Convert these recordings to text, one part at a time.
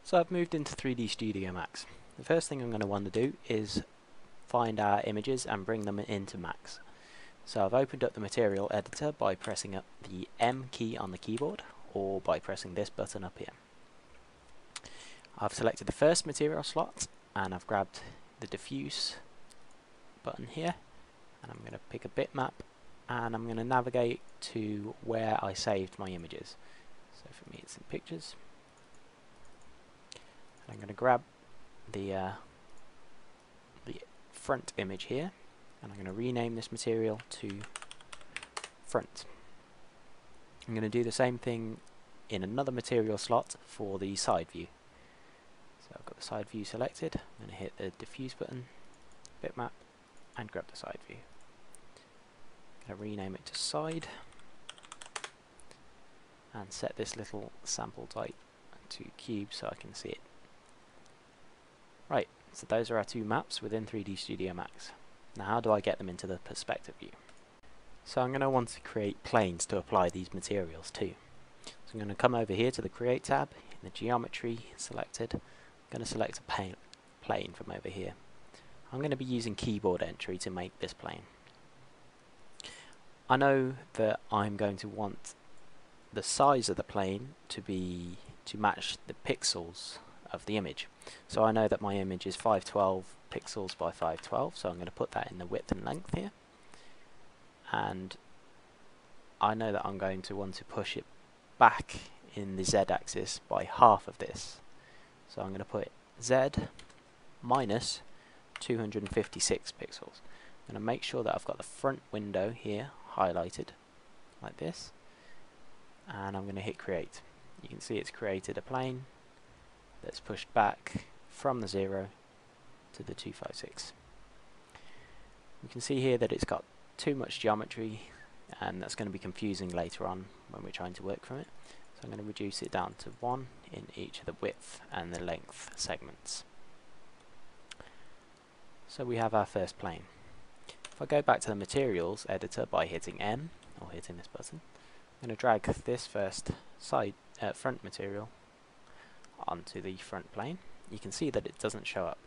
So I've moved into 3D Studio Max. The first thing I'm going to want to do is find our images and bring them into Max. So I've opened up the material editor by pressing up the M key on the keyboard, or by pressing this button up here. I've selected the first material slot and I've grabbed the diffuse button here, and I'm going to pick a bitmap and I'm going to navigate to where I saved my images. So for me it's in pictures. I'm going to grab the front image here, and I'm going to rename this material to front. I'm going to do the same thing in another material slot for the side view. So I've got the side view selected. I'm going to hit the diffuse button, bitmap, and grab the side view. I'm going to rename it to side and set this little sample type to cube so I can see it. Right, so those are our two maps within 3D Studio Max. Now how do I get them into the perspective view? So I'm going to want to create planes to apply these materials to. So I'm going to come over here to the Create tab, in the Geometry selected. I'm going to select a plane from over here. I'm going to be using keyboard entry to make this plane. I know that I'm going to want the size of the plane to match the pixels of the image. So I know that my image is 512 pixels by 512, so I'm going to put that in the width and length here. And I know that I'm going to want to push it back in the z-axis by half of this. So I'm going to put z minus 256 pixels. I'm going to make sure that I've got the front window here highlighted like this, and I'm going to hit create. You can see it's created a plane that's pushed back from the 0 to the 256. You can see here that it's got too much geometry, and that's going to be confusing later on when we're trying to work from it. So I'm going to reduce it down to 1 in each of the width and the length segments. So we have our first plane. If I go back to the materials editor by hitting M, or hitting this button, I'm going to drag this first front material onto the front plane. You can see that it doesn't show up.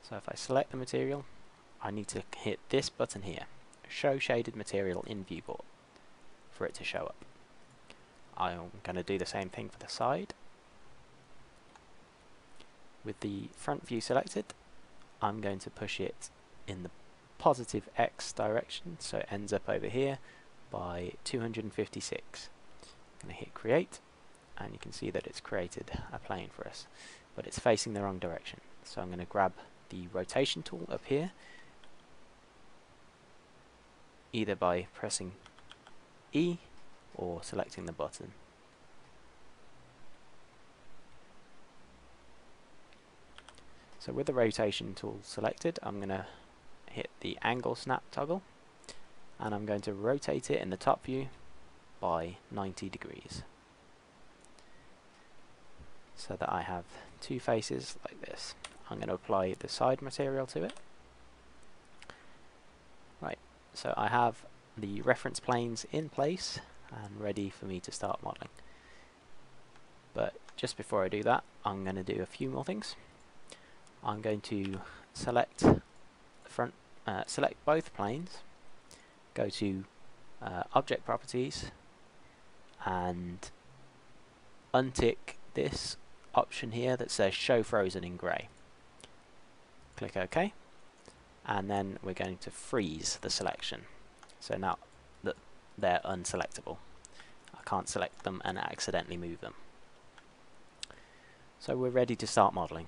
So if I select the material, I need to hit this button here, Show Shaded Material in Viewport, for it to show up. I'm going to do the same thing for the side. With the front view selected, I'm going to push it in the positive X direction, so it ends up over here by 256. I'm going to hit create, and you can see that it's created a plane for us, but it's facing the wrong direction. So I'm going to grab the rotation tool up here, either by pressing E or selecting the button. So with the rotation tool selected, I'm going to hit the angle snap toggle, and I'm going to rotate it in the top view by 90 degrees. So that I have two faces like this. I'm going to apply the side material to it. Right, so I have the reference planes in place and ready for me to start modeling. But just before I do that, I'm going to do a few more things. I'm going to select select both planes, go to Object Properties, and untick this option here that says Show Frozen in Grey. Click OK, and then we're going to freeze the selection. So now that they're unselectable, I can't select them and accidentally move them. So we're ready to start modeling.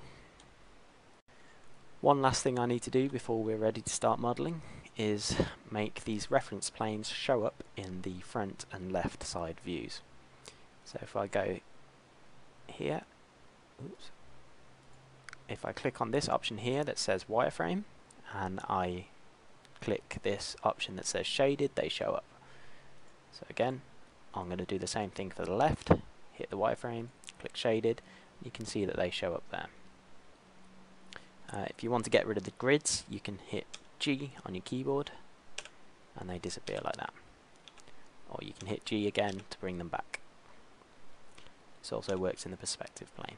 One last thing I need to do before we're ready to start modeling is make these reference planes show up in the front and left side views. So if I go here, oops, if I click on this option here that says wireframe, and I click this option that says shaded, they show up. So again, I'm going to do the same thing for the left, hit the wireframe, click shaded, you can see that they show up there. If you want to get rid of the grids, you can hit G on your keyboard and they disappear like that. Or you can hit G again to bring them back. This also works in the perspective plane.